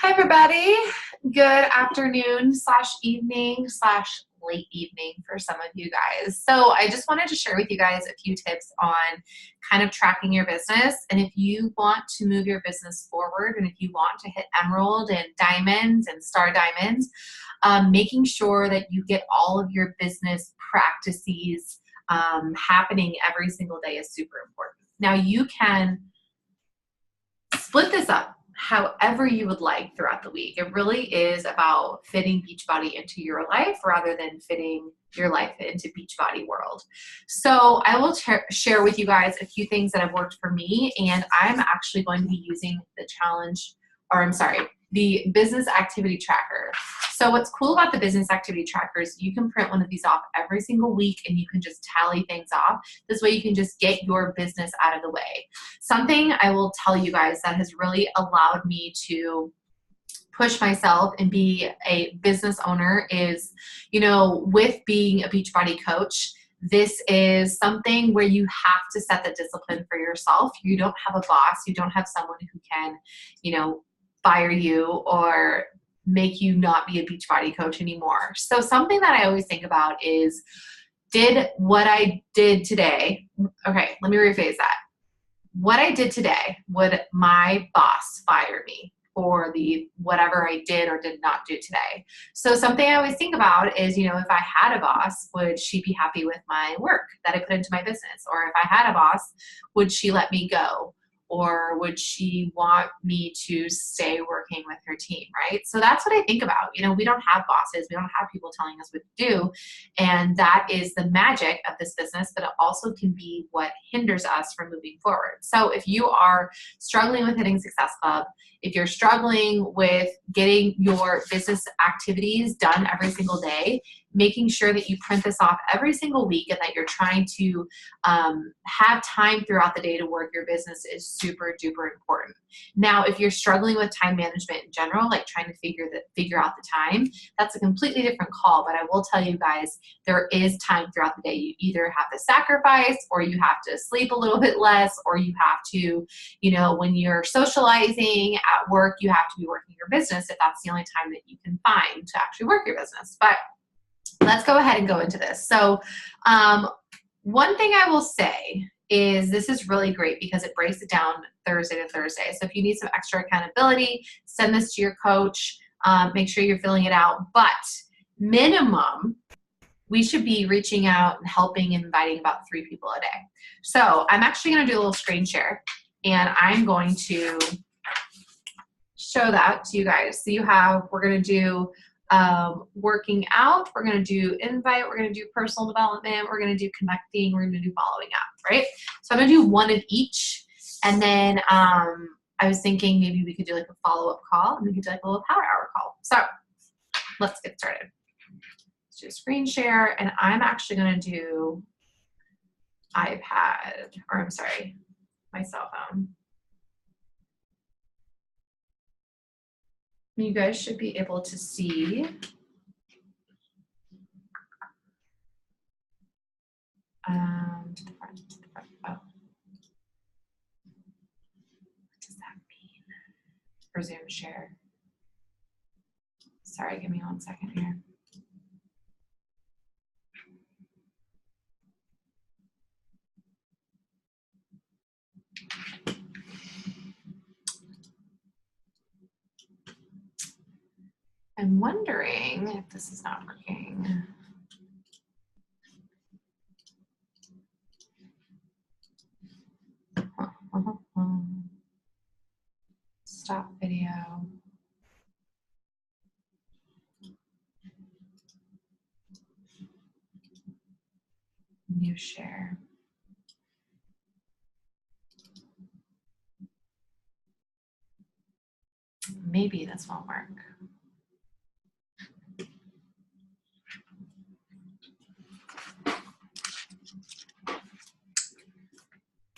Hi, everybody. Good afternoon slash evening slash late evening for some of you guys. So I just wanted to share with you guys a few tips on kind of tracking your business. And if you want to move your business forward and if you want to hit emerald and diamonds and star diamonds, making sure that you get all of your business practices happening every single day is super important. Now you can split this up however you would like throughout the week. It really is about fitting Beachbody into your life rather than fitting your life into Beachbody world. So I will share with you guys a few things that have worked for me, and I'm actually going to be using the business activity tracker. So what's cool about the business activity tracker is you can print one of these off every single week and you can just tally things off. This way you can just get your business out of the way. Something I will tell you guys that has really allowed me to push myself and be a business owner is, with being a Beachbody coach, this is something where you have to set the discipline for yourself. You don't have a boss. You don't have someone who can, fire you or make you not be a Beachbody coach anymore. So something that I always think about is, did what I did today, okay, let me rephrase that. What I did today, would my boss fire me for whatever I did or did not do today? So something I always think about is, if I had a boss, would she be happy with my work that I put into my business? Or if I had a boss, would she let me go? Or would she want me to stay working with her team, right? So that's what I think about. We don't have bosses. We don't have people telling us what to do. And that is the magic of this business, but it also can be what hinders us from moving forward. So if you are struggling with hitting Success Club, if you're struggling with getting your business activities done every single day, making sure that you print this off every single week and that you're trying to have time throughout the day to work your business is super duper important. Now, if you're struggling with time management in general, like trying to figure out the time, that's a completely different call. But I will tell you guys, there is time throughout the day. You either have to sacrifice, or you have to sleep a little bit less, or you have to, when you're socializing at work, you have to be working your business if that's the only time that you can find to actually work your business. But let's go ahead and go into this. So one thing I will say is this is really great because it breaks it down Thursday to Thursday. So if you need some extra accountability, send this to your coach. Make sure you're filling it out. But minimum, we should be reaching out and helping and inviting about 3 people a day. So I'm actually going to do a little screen share, and I'm going to show that to you guys. So we're going to do working out, we're going to do invite, we're going to do personal development, we're going to do connecting, we're going to do following up, right? So I'm going to do one of each, and then I was thinking maybe we could do like a follow-up call, and we could do like a little power hour call. So let's get started. Let's do a screen share, and I'm actually going to do my cell phone. You guys should be able to see to the front. Oh. What does that mean? Resume share. Sorry, give me 1 second here. I'm wondering if this is not working. Stop video. New share. Maybe this won't work.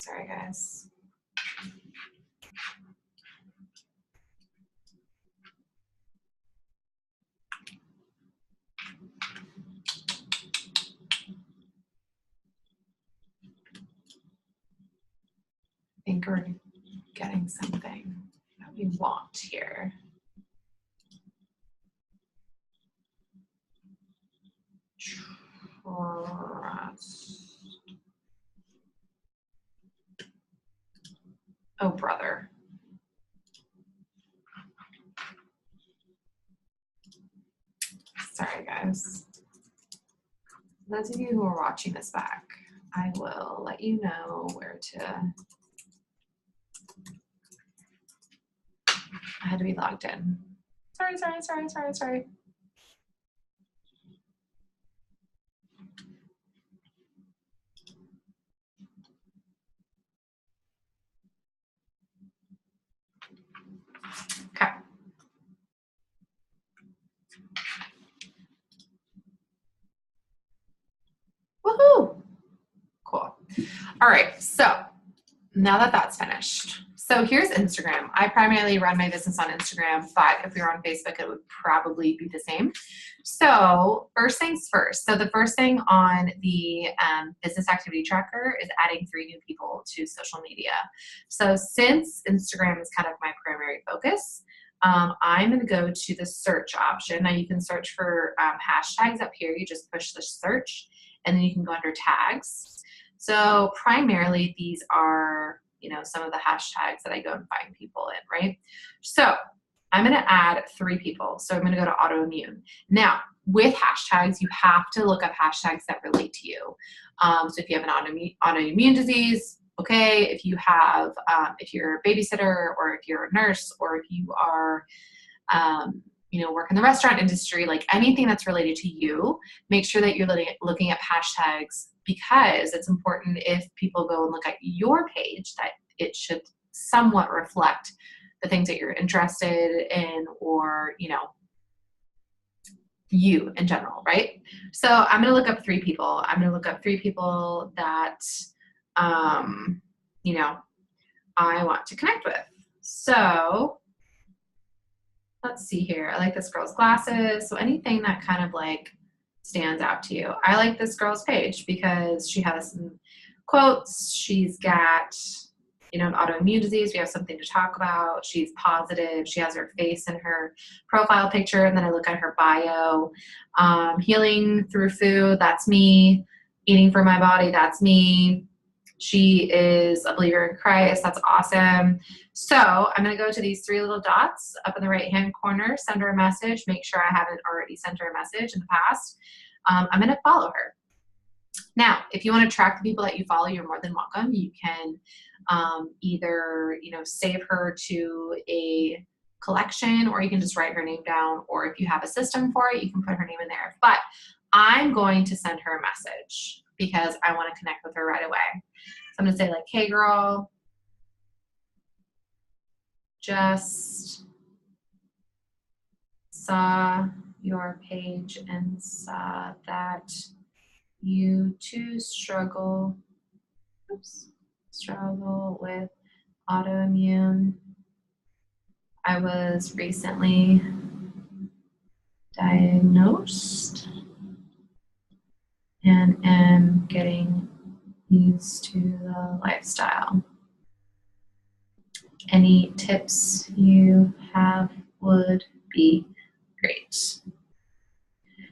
Sorry, guys. I think we're getting something that we want here. Trust. Oh, brother. Sorry, guys. Those of you who are watching this back, I will let you know where to. I had to be logged in. Sorry. Okay. Woohoo! Cool. All right, so now that that's finished, so here's Instagram. I primarily run my business on Instagram, but if we were on Facebook, it would probably be the same. So first things first. So the first thing on the business activity tracker is adding 3 new people to social media. So since Instagram is kind of my primary focus, I'm going to go to the search option. Now you can search for hashtags up here. You just push the search, and then you can go under tags. So primarily these are, some of the hashtags that I go and find people in, right? So I'm going to add 3 people. So I'm going to go to autoimmune. Now, with hashtags, you have to look up hashtags that relate to you. So if you have an autoimmune disease, okay. If you have, if you're a babysitter, or if you're a nurse, or if you are, work in the restaurant industry, like anything that's related to you, make sure that you're looking at hashtags, because it's important if people go and look at your page that it should somewhat reflect the things that you're interested in, or, you in general, right? So I'm going to look up 3 people. I'm going to look up 3 people that, I want to connect with. So let's see here. I like this girl's glasses. So anything that kind of like stands out to you. I like this girl's page because she has some quotes. She's got, an autoimmune disease. We have something to talk about. She's positive. She has her face in her profile picture. And then I look at her bio. Healing through food. That's me. Eating for my body. That's me. She is a believer in Christ. That's awesome. So I'm going to go to these 3 little dots up in the right-hand corner, send her a message. Make sure I haven't already sent her a message in the past. I'm going to follow her. Now, if you want to track the people that you follow, you're more than welcome. You can either, save her to a collection, or you can just write her name down. Or if you have a system for it, you can put her name in there. But I'm going to send her a message because I want to connect with her right away. So I'm going to say like, hey girl, just saw your page and saw that you too struggle with autoimmune. I was recently diagnosed and am getting used to the lifestyle. Any tips you have would be great.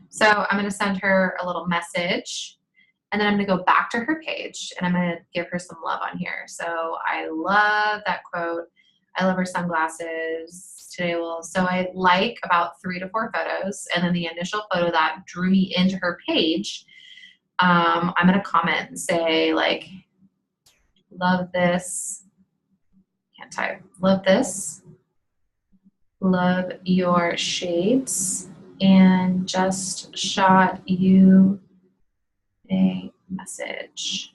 So I'm going to send her a little message, and then I'm going to go back to her page, and I'm going to give her some love on here. So I love that quote. I love her sunglasses. So I like about 3 to 4 photos, and then the initial photo that drew me into her page, I'm going to comment and say like, love this. Can't type. Love this. Love your shades, and just shot you a message.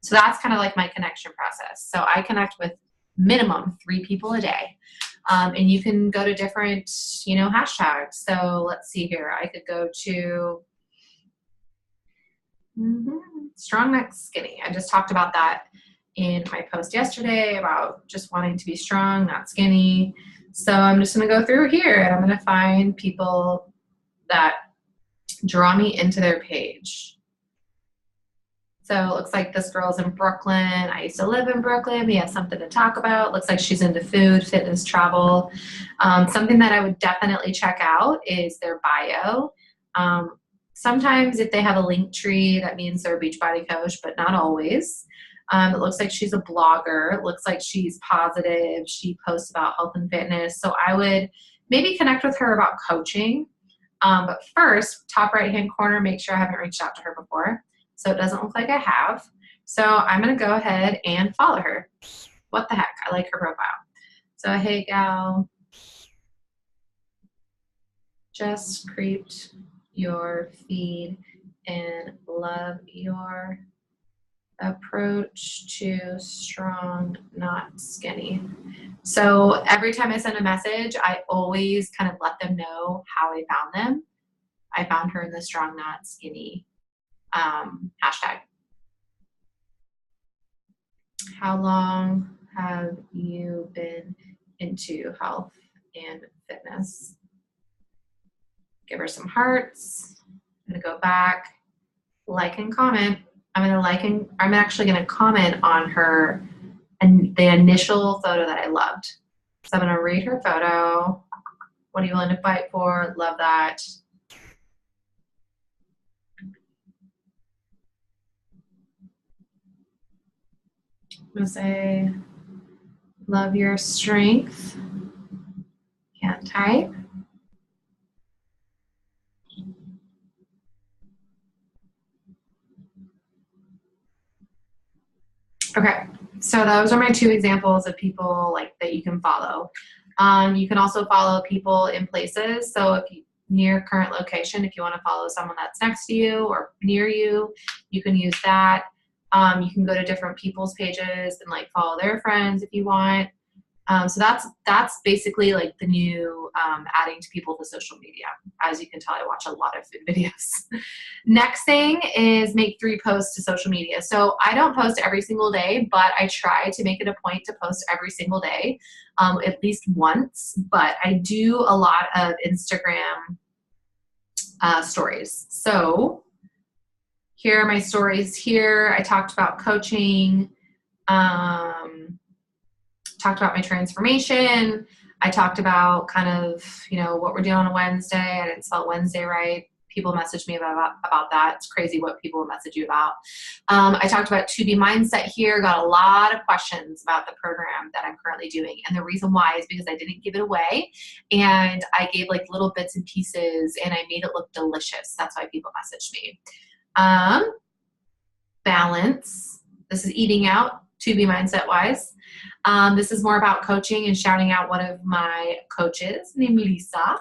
So that's kind of like my connection process. So I connect with minimum 3 people a day. And you can go to different, hashtags. So let's see here. I could go to strong, not skinny. I just talked about that in my post yesterday about just wanting to be strong, not skinny. So I'm just going to go through here, and I'm going to find people that draw me into their page. So it looks like this girl's in Brooklyn. I used to live in Brooklyn. We have something to talk about. Looks like she's into food, fitness, travel. Something that I would definitely check out is their bio. Sometimes if they have a link tree, that means they're a Beachbody coach, but not always. It looks like she's a blogger. It looks like she's positive. She posts about health and fitness. So I would maybe connect with her about coaching. But first, top right-hand corner, make sure I haven't reached out to her before. So it doesn't look like I have. So I'm going to go ahead and follow her. What the heck? I like her profile. So, hey, gal. Just creeped your feed and love your approach to strong, not skinny. So every time I send a message, I always kind of let them know how I found them. I found her in the strong, not skinny hashtag. How long have you been into health and fitness? Give her some hearts. I'm gonna go back, like and comment. I'm actually gonna comment on her and the initial photo that I loved. So I'm gonna read her photo. What are you willing to fight for? Love that. I'm gonna say, love your strength. Can't type. Okay, so those are my 2 examples of people like that you can follow. You can also follow people in places. So if you near current location, if you want to follow someone that's next to you or near you, you can use that. You can go to different people's pages and like follow their friends if you want. So that's basically like the new adding to people to social media. As you can tell, I watch a lot of food videos. Next thing is make 3 posts to social media. So I don't post every single day, but I try to make it a point to post every single day, at least once. But I do a lot of Instagram stories. So here are my stories here. I talked about coaching. Talked about my transformation. I talked about kind of, what we're doing on a Wednesday. I didn't spell Wednesday right. People message me about that. It's crazy what people message you about. I talked about 2B Mindset here. Got a lot of questions about the program that I'm currently doing. And the reason why is because I didn't give it away. And I gave like little bits and pieces and I made it look delicious. That's why people messaged me. Balance. This is eating out, 2B Mindset wise. This is more about coaching and shouting out one of my coaches named Lisa.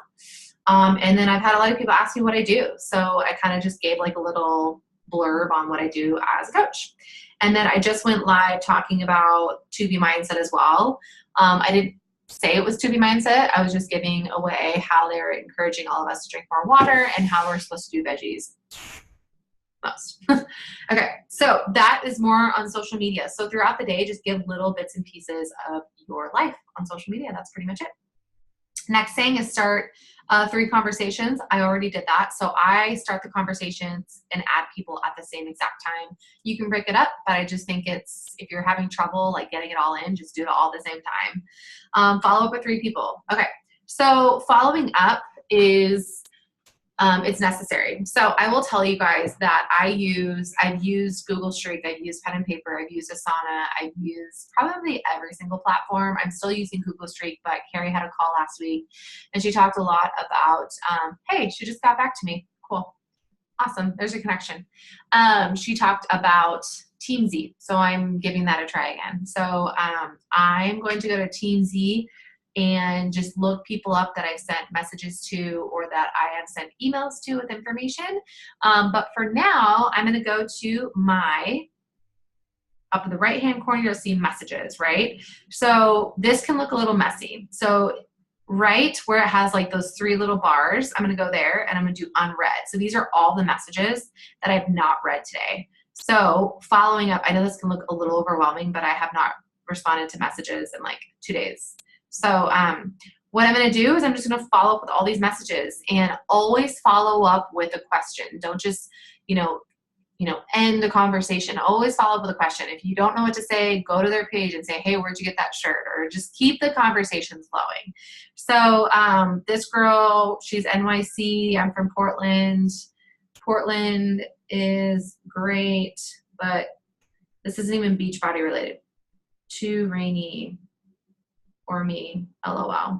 And then I've had a lot of people ask me what I do. So I kind of just gave like a little blurb on what I do as a coach. And then I just went live talking about 2B Mindset as well. I didn't say it was 2B Mindset. I was just giving away how they're encouraging all of us to drink more water and how we're supposed to do veggies most. Okay, so that is more on social media. So throughout the day, just give little bits and pieces of your life on social media. That's pretty much it. Next thing is start 3 conversations. I already did that. So I start the conversations and add people at the same exact time. You can break it up, but I just think if you're having trouble like getting it all in, just do it all at the same time. Follow up with 3 people. Okay, so following up is it's necessary. So I will tell you guys that I've used Google Streak, I've used pen and paper, I've used Asana, I've used probably every single platform. I'm still using Google Streak, but Carrie had a call last week and she talked a lot about, hey, she just got back to me. Cool. Awesome. There's a connection. She talked about TeamZ. So I'm giving that a try again. So I'm going to go to TeamZ and just look people up that I've sent messages to or that I have sent emails to with information. But for now, I'm going to go to up in the right-hand corner, you'll see messages, right? So this can look a little messy. So right where it has like those 3 little bars, I'm going to go there and I'm going to do unread. So these are all the messages that I've not read today. So following up, I know this can look a little overwhelming, but I have not responded to messages in like 2 days. So what I'm going to do is I'm just going to follow up with all these messages and always follow up with a question. Don't just, end the conversation. Always follow up with a question. If you don't know what to say, go to their page and say, hey, where'd you get that shirt? Or just keep the conversations flowing. So this girl, she's NYC. I'm from Portland. Portland is great, but this isn't even Beachbody related. Too rainy for me, LOL.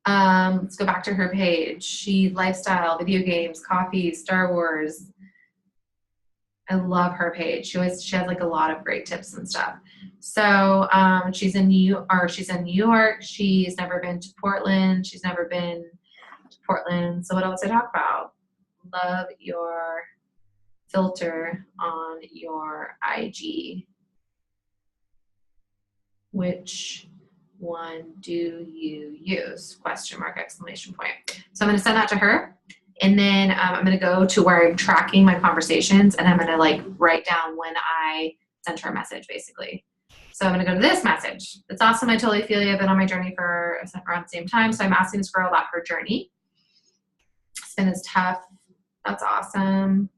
Let's go back to her page. She lifestyle, video games, coffee, Star Wars. I love her page. She has like a lot of great tips and stuff. So she's in New York. She's never been to Portland. She's never been to Portland. So what else I talk about? Love your filter on your IG. Which one do you use? Question mark, exclamation point. So I'm going to send that to her. And then I'm going to go to where I'm tracking my conversations, and I'm going to like write down when I sent her a message, basically. So I'm going to go to this message. It's awesome. I totally feel you. I've been on my journey for around the same time. So I'm asking this girl about her journey. Spin is tough. That's awesome.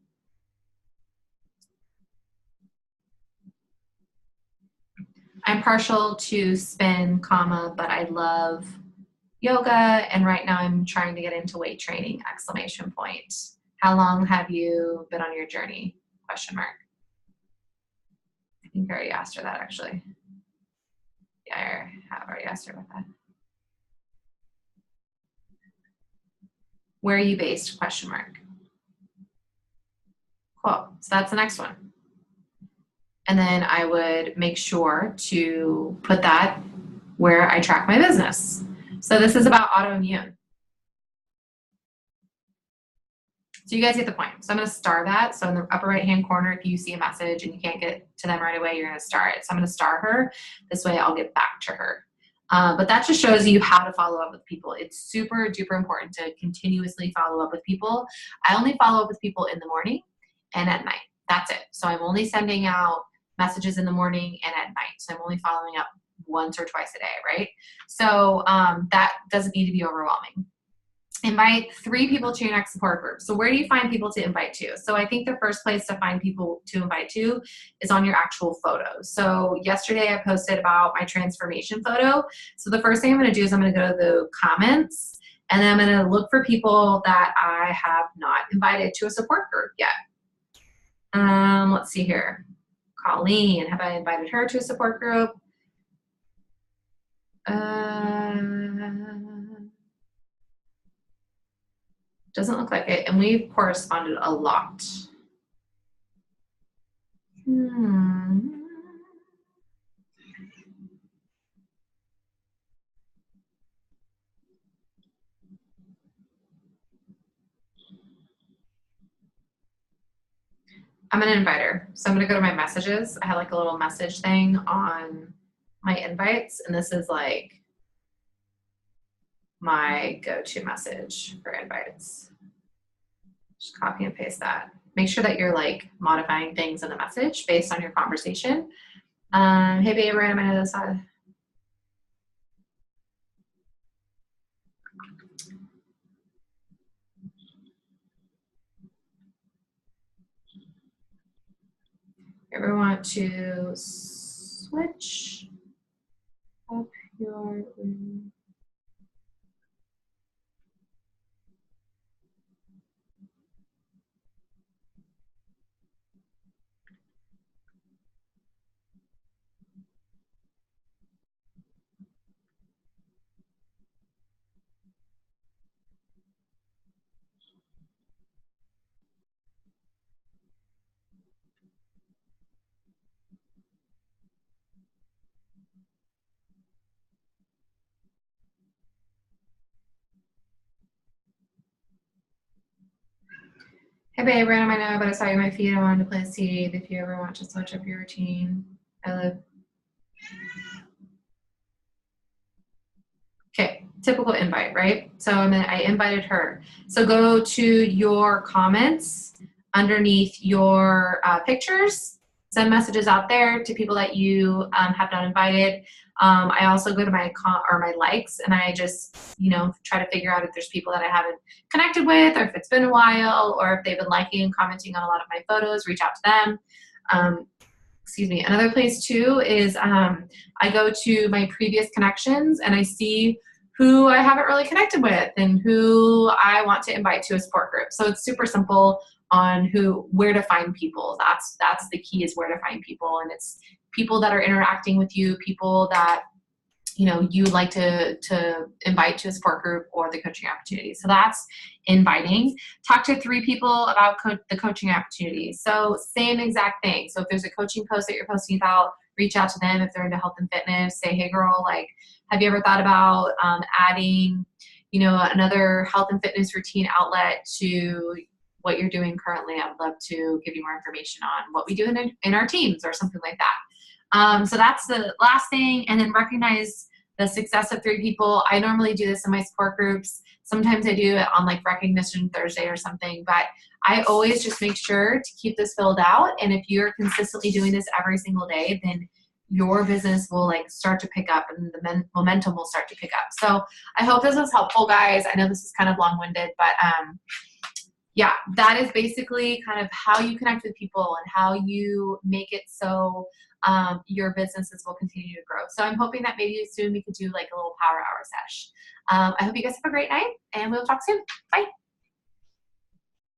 I'm partial to spin, but I love yoga, and right now I'm trying to get into weight training, exclamation point. How long have you been on your journey? Question mark. I think I already asked her that, actually. Yeah, I have already asked her about that. Where are you based? Question mark. Cool. So that's the next one. And then I would make sure to put that where I track my business. So this is about autoimmune. So you guys get the point. So I'm going to star that. So in the upper right-hand corner, if you see a message and you can't get to them right away, you're going to star it. So I'm going to star her. This way I'll get back to her. But that just shows you how to follow up with people. It's super duper important to continuously follow up with people. I only follow up with people in the morning and at night. That's it. So I'm only sending out messages in the morning and at night. So I'm only following up once or twice a day, right? So that doesn't need to be overwhelming. Invite 3 people to your next support group. So where do you find people to invite to? So I think the first place to find people to invite to is on your actual photos. So yesterday I posted about my transformation photo. So the first thing I'm going to do is I'm going to go to the comments, and then I'm going to look for people that I have not invited to a support group yet. Let's see here. Colleen, have I invited her to a support group? Doesn't look like it, and we've corresponded a lot. I'm going to invite her. So I'm going to go to my messages. I have like a little message thing on my invites, and this is like my go-to message for invites. Just copy and paste that. Make sure that you're like modifying things in the message based on your conversation. Hey babe, we're on the other side. Ever want to switch up your room? Hey babe, random I know, but I saw you on my feed. I wanted to play a seed if you ever want to switch up your routine. I live. Okay, typical invite, right? So I invited her. So go to your comments underneath your pictures, send messages out there to people that you have not invited. I also go to my likes, and I just, try to figure out if there's people that I haven't connected with, or if it's been a while, or if they've been liking and commenting on a lot of my photos, reach out to them. Excuse me. Another place too is I go to my previous connections, and I see who I haven't really connected with and who I want to invite to a support group. So it's super simple on where to find people. That's the key, is where to find people. And it's people that are interacting with you, people that you would like to invite to a support group or the coaching opportunity. So that's inviting. Talk to 3 people about the coaching opportunity. So same exact thing. So if there's a coaching post that you're posting about, reach out to them. If they're into health and fitness, say, hey girl, like, have you ever thought about adding, another health and fitness routine outlet to what you're doing currently? I would love to give you more information on what we do in our teams or something like that. So that's the last thing. And then recognize the success of 3 people. I normally do this in my support groups. Sometimes I do it on like Recognition Thursday or something, but I always just make sure to keep this filled out. And if you're consistently doing this every single day, then your business will like start to pick up and the momentum will start to pick up. So I hope this was helpful, guys. I know this is kind of long-winded, but yeah, that is basically kind of how you connect with people and how you make it so your businesses will continue to grow. So I'm hoping that maybe soon we could do like a little power hour sesh. I hope you guys have a great night and we'll talk soon. Bye.